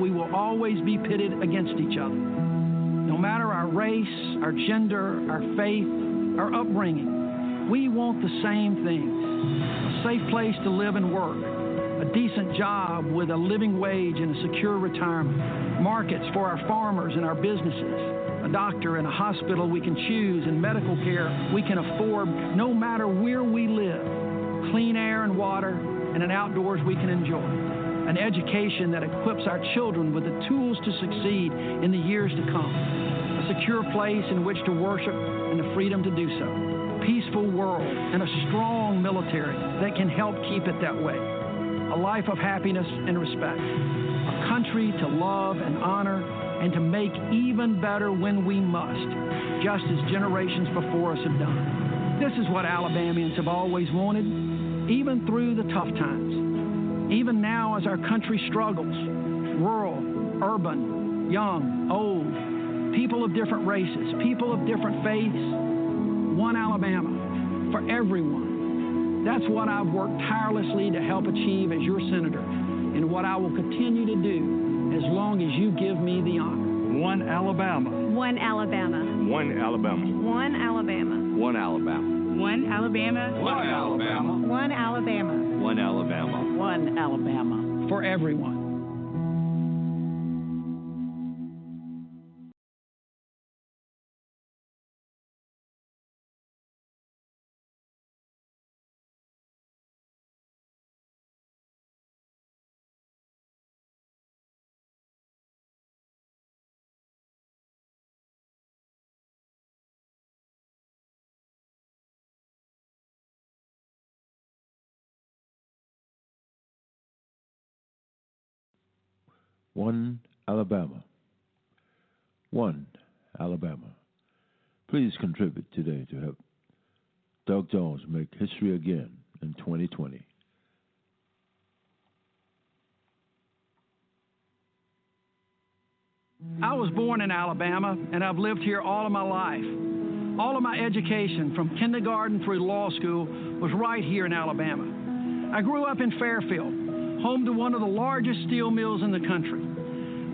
We will always be pitted against each other. No matter our race, our gender, our faith, our upbringing, we want the same things. A safe place to live and work, a decent job with a living wage and a secure retirement, markets for our farmers and our businesses, a doctor and a hospital we can choose, and medical care we can afford no matter where we live, clean air and water, and an outdoors we can enjoy. An education that equips our children with the tools to succeed in the years to come. A secure place in which to worship and the freedom to do so. A peaceful world and a strong military that can help keep it that way. A life of happiness and respect. A country to love and honor and to make even better when we must, just as generations before us have done. This is what Alabamians have always wanted, even through the tough times. Even now as our country struggles, rural, urban, young, old, people of different races, people of different faiths, one Alabama for everyone. That's what I've worked tirelessly to help achieve as your senator, and what I will continue to do as long as you give me the honor. One Alabama. One Alabama. One Alabama. One Alabama. One Alabama. One Alabama. One Alabama. One Alabama. One Alabama. One Alabama. For everyone. One Alabama. One Alabama. Please contribute today to help Doug Jones make history again in 2020. I was born in Alabama, and I've lived here all of my life. All of my education, from kindergarten through law school, was right here in Alabama. I grew up in Fairfield, home to one of the largest steel mills in the country.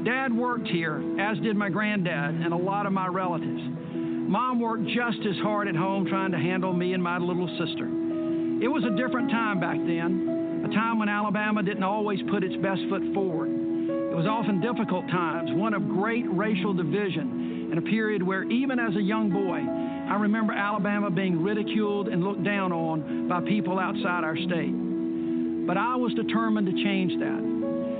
Dad worked here, as did my granddad and a lot of my relatives. Mom worked just as hard at home trying to handle me and my little sister. It was a different time back then, a time when Alabama didn't always put its best foot forward. It was often difficult times, one of great racial division, and a period where even as a young boy, I remember Alabama being ridiculed and looked down on by people outside our state. But I was determined to change that.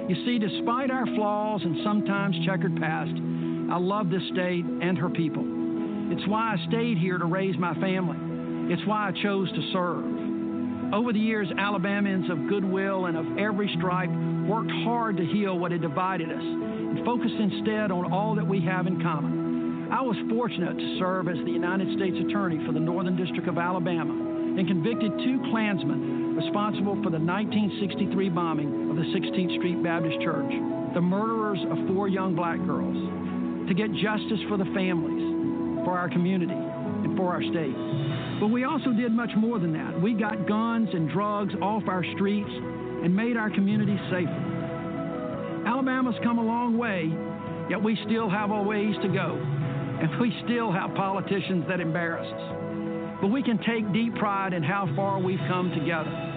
You see, despite our flaws and sometimes checkered past, I love this state and her people. It's why I stayed here to raise my family. It's why I chose to serve. Over the years, Alabamians of goodwill and of every stripe worked hard to heal what had divided us and focused instead on all that we have in common. I was fortunate to serve as the United States Attorney for the Northern District of Alabama and convicted 2 Klansmen responsible for the 1963 bombing of the 16th Street Baptist Church, the murderers of 4 young black girls, to get justice for the families, for our community, and for our state. But we also did much more than that. We got guns and drugs off our streets and made our communities safer. Alabama's come a long way, yet we still have a ways to go, and we still have politicians that embarrass us. But we can take deep pride in how far we've come together.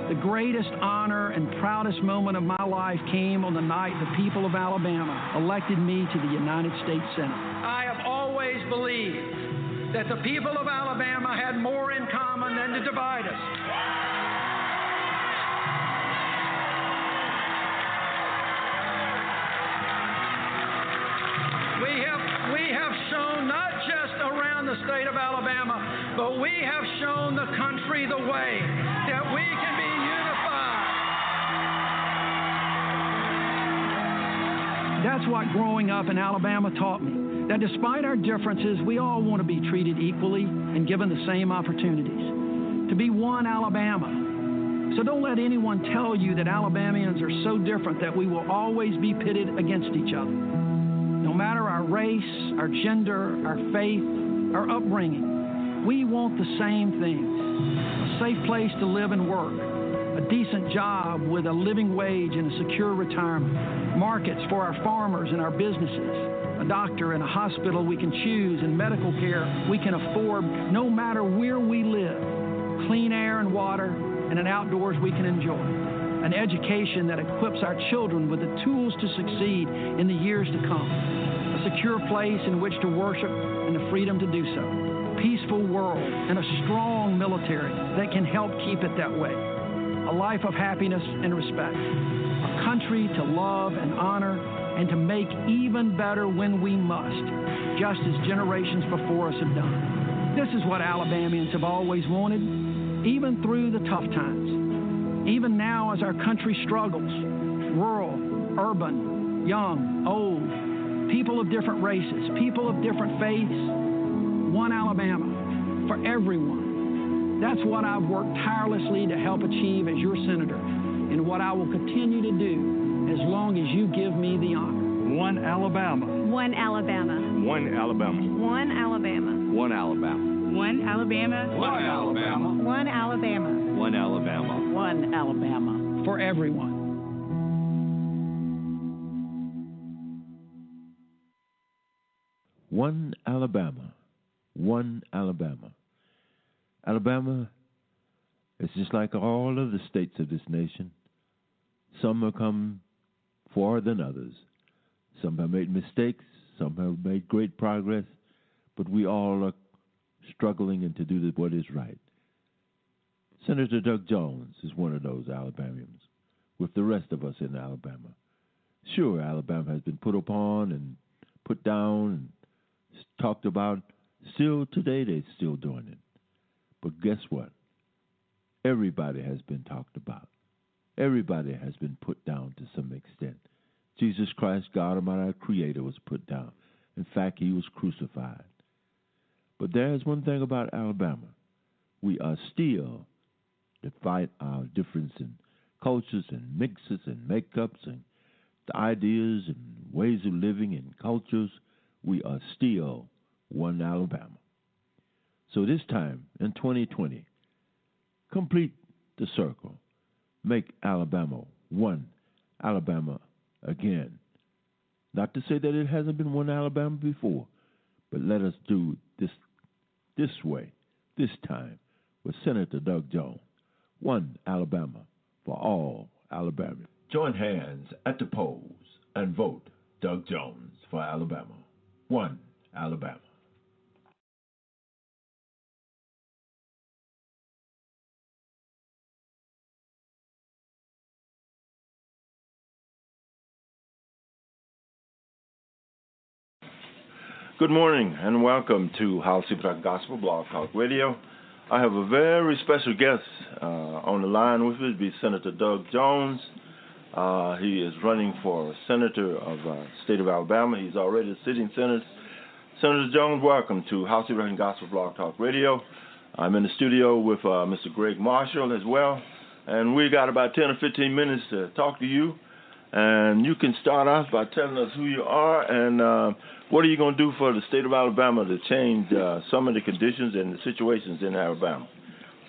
The greatest honor and proudest moment of my life came on the night the people of Alabama elected me to the United States Senate. I have always believed that the people of Alabama had more in common than to divide us. We have shown not just around the state of Alabama, but we have shown the country the way that we can be unified. That's what growing up in Alabama taught me, that despite our differences, we all want to be treated equally and given the same opportunities, to be one Alabama. So don't let anyone tell you that Alabamians are so different that we will always be pitted against each other. No matter our race, our gender, our faith, our upbringing, we want the same things. A safe place to live and work, a decent job with a living wage and a secure retirement, markets for our farmers and our businesses, a doctor and a hospital we can choose, and medical care we can afford no matter where we live, clean air and water, and an outdoors we can enjoy, an education that equips our children with the tools to succeed in the years to come, a secure place in which to worship and the freedom to do so, a peaceful world, and a strong military that can help keep it that way, a life of happiness and respect, a country to love and honor and to make even better when we must, just as generations before us have done. This is what Alabamians have always wanted, even through the tough times. Even now as our country struggles, rural, urban, young, old, people of different races, people of different faiths, one Alabama for everyone. That's what I've worked tirelessly to help achieve as your senator, and what I will continue to do as long as you give me the honor. One Alabama. One Alabama. One Alabama. One Alabama. One Alabama. One Alabama. One Alabama. One Alabama. One Alabama. One Alabama. For everyone. One Alabama. One Alabama. Alabama is just like all of the states of this nation. Some have come farther than others. Some have made mistakes. Some have made great progress. But we all are struggling and to do what is right. Senator Doug Jones is one of those Alabamians with the rest of us in Alabama. Sure, Alabama has been put upon and put down and talked about. Still today they're still doing it. But guess what? Everybody has been talked about. Everybody has been put down to some extent. Jesus Christ, God Almighty, our Creator, was put down. In fact, he was crucified. But there's one thing about Alabama. We are still, despite our difference in cultures and mixes and makeups and the ideas and ways of living and cultures, we are still one Alabama. So this time, in 2020, complete the circle. Make Alabama one Alabama again. Not to say that it hasn't been one Alabama before, but let us do this way, this time, with Senator Doug Jones. One Alabama for all Alabama. Join hands at the polls and vote Doug Jones for Alabama. One Alabama. Good morning and welcome to Howcee Gospel Blog Talk Radio. I have a very special guest on the line with me. It'll be Senator Doug Jones. He is running for senator of the state of Alabama. He's already a sitting senator. Senator Jones, welcome to Howcee Gospel Blog Talk Radio. I'm in the studio with Mr. Greg Marshall as well, and we got about 10 or 15 minutes to talk to you. And you can start off by telling us who you are and what are you going to do for the state of Alabama to change some of the conditions and the situations in Alabama?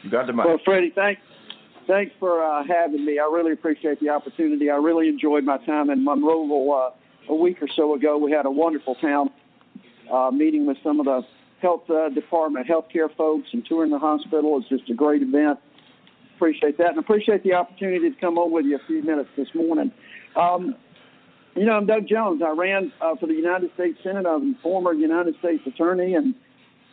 You got the mic. Well, Freddie, thanks for having me. I really appreciate the opportunity. I really enjoyed my time in Monroeville a week or so ago. We had a wonderful town meeting with some of the health department, healthcare folks, and touring the hospital. It's just a great event. Appreciate that, and appreciate the opportunity to come on with you a few minutes this morning. I'm Doug Jones. I ran for the United States Senate. I'm a former United States attorney in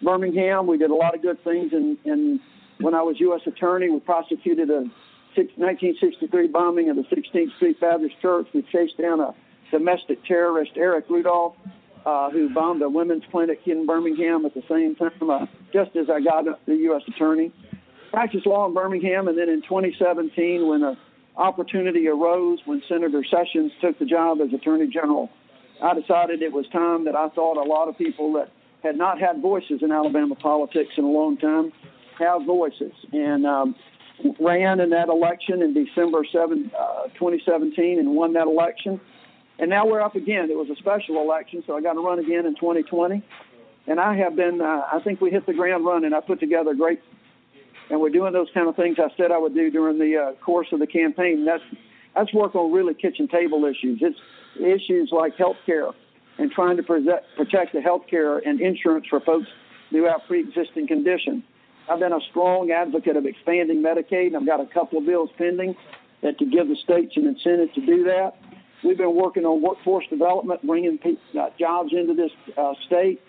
Birmingham. We did a lot of good things. And when I was U.S. attorney, we prosecuted a 1963 bombing of the 16th Street Baptist Church. We chased down a domestic terrorist, Eric Rudolph, who bombed a women's clinic in Birmingham at the same time, just as I got the U.S. attorney. Practiced law in Birmingham, and then in 2017, when an opportunity arose when Senator Sessions took the job as Attorney General, I decided it was time that I thought a lot of people that had not had voices in Alabama politics in a long time have voices, and ran in that election in December 2017 and won that election. And now we're up again. It was a special election, so I got to run again in 2020. And I have been, I think we hit the ground running. I put together great, and we're doing those kind of things I said I would do during the course of the campaign. That's work on really kitchen table issues. issues like health care and trying to protect the health care and insurance for folks who have pre-existing conditions. I've been a strong advocate of expanding Medicaid, and I've got a couple of bills pending that to give the states an incentive to do that. We've been working on workforce development, bringing jobs into this state,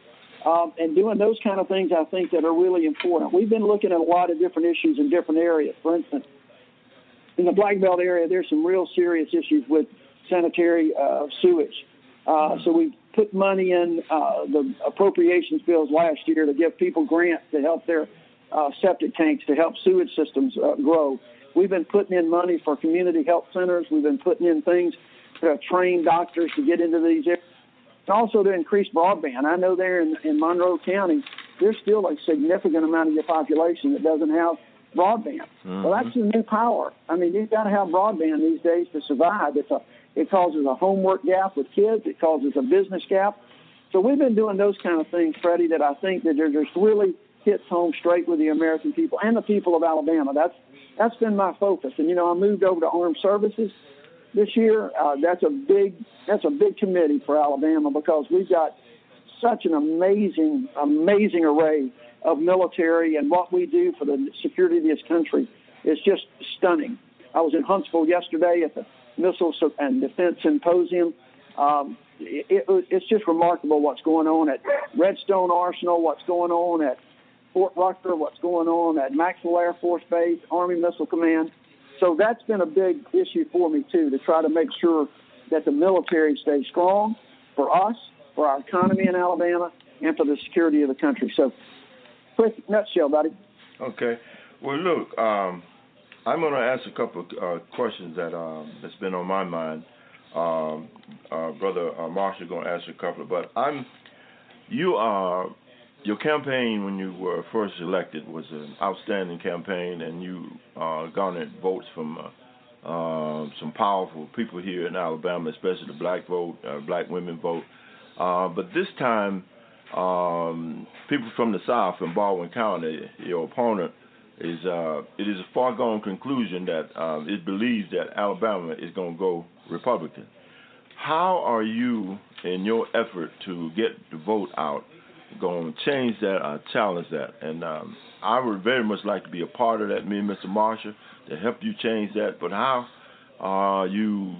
and doing those kind of things I think that are really important. We've been looking at a lot of different issues in different areas. For instance, in the Black Belt area, there's some real serious issues with sanitary sewage. So we put money in the appropriations bills last year to give people grants to help their septic tanks, to help sewage systems grow. We've been putting in money for community health centers. We've been putting in things to train doctors to get into these areas. And also to increase broadband. I know there in Monroe County, there's still a significant amount of your population that doesn't have broadband. Mm-hmm. Well, that's the new power. I mean, you've got to have broadband these days to survive. It causes a homework gap with kids. It causes a business gap. So we've been doing those kind of things, Freddie, that I think that they're just really hits home straight with the American people and the people of Alabama. That's been my focus. And, I moved over to Armed Services this year. That's a big committee for Alabama because we've got such an amazing array of military, and what we do for the security of this country is just stunning. I was in Huntsville yesterday at the Missiles and Defense Symposium. It's just remarkable what's going on at Redstone Arsenal, what's going on at Fort Rucker, what's going on at Maxwell Air Force Base, Army Missile Command. So that's been a big issue for me, too, to try to make sure that the military stays strong for us, for our economy in Alabama, and for the security of the country. So, quick nutshell, buddy. Okay. Well, look, I'm going to ask a couple of questions that's been on my mind. Brother Marshall going to ask a couple, but your campaign when you were first elected was an outstanding campaign, and you garnered votes from some powerful people here in Alabama, especially the black vote, black women vote. But this time, people from the South in Baldwin County, your opponent, it is a far-gone conclusion that it believes that Alabama is going to go Republican. How are you, in your effort to get the vote out, going to change that or challenge that? And I would very much like to be a part of that, me and Mr. Marshall, to help you change that. But how are you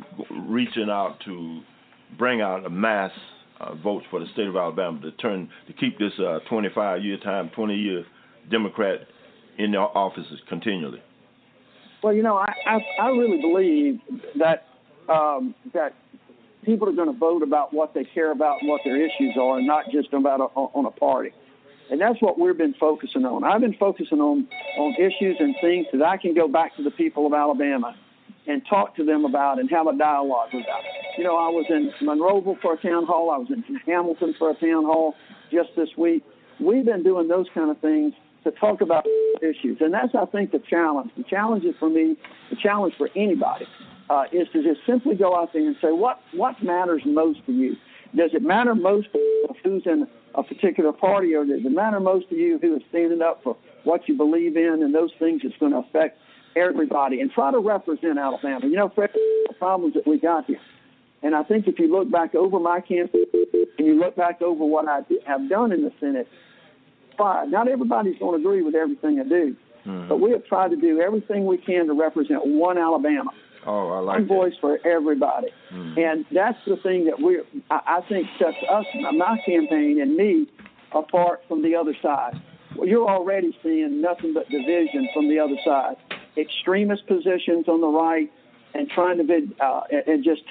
reaching out to bring out a mass votes for the state of Alabama to keep this 20-year Democrat in their offices continually? Well, I really believe that people are going to vote about what they care about and what their issues are, and not just about on a party. And that's what we've been focusing on. I've been focusing on issues and things that I can go back to the people of Alabama and talk to them about and have a dialogue about. I was in Monroeville for a town hall. I was in Hamilton for a town hall just this week. We've been doing those kind of things to talk about issues. And that's, I think, the challenge. The challenge is for me, the challenge for anybody, is to just simply go out there and say, what matters most to you? Does it matter most of who's in a particular party, or does it matter most to you who is standing up for what you believe in and those things that's going to affect everybody? And try to represent Alabama. Fred, the problems that we got here. And I think if you look back over my campaign and you look back over what I have done in the Senate, fine. Not everybody's going to agree with everything I do, but we have tried to do everything we can to represent one Alabama. Oh, I like one voice for everybody. And that's the thing that I think sets us, my campaign and me, apart from the other side. Well, you're already seeing nothing but division from the other side. Extremist positions on the right and trying to and just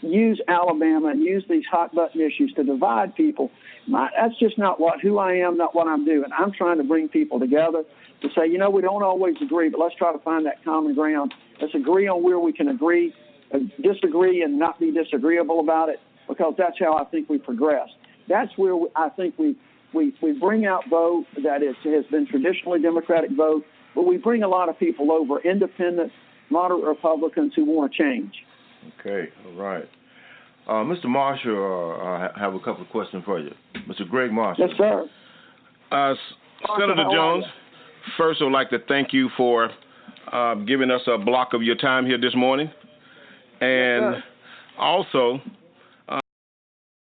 use Alabama and use these hot button issues to divide people. That's just not who I am, not what I'm doing. I'm trying to bring people together to say, we don't always agree, but let's try to find that common ground. Let's agree on where we can agree, disagree and not be disagreeable about it, because that's how I think we progress. That's where I think we bring out vote that has been traditionally Democratic vote, but we bring a lot of people over, independent, moderate Republicans who want to change. Okay, all right. Mr. Marshall, I have a couple of questions for you. Mr. Greg Marshall. Yes, sir. Senator Jones, first I would like to thank you for giving us a block of your time here this morning. And yes, Also,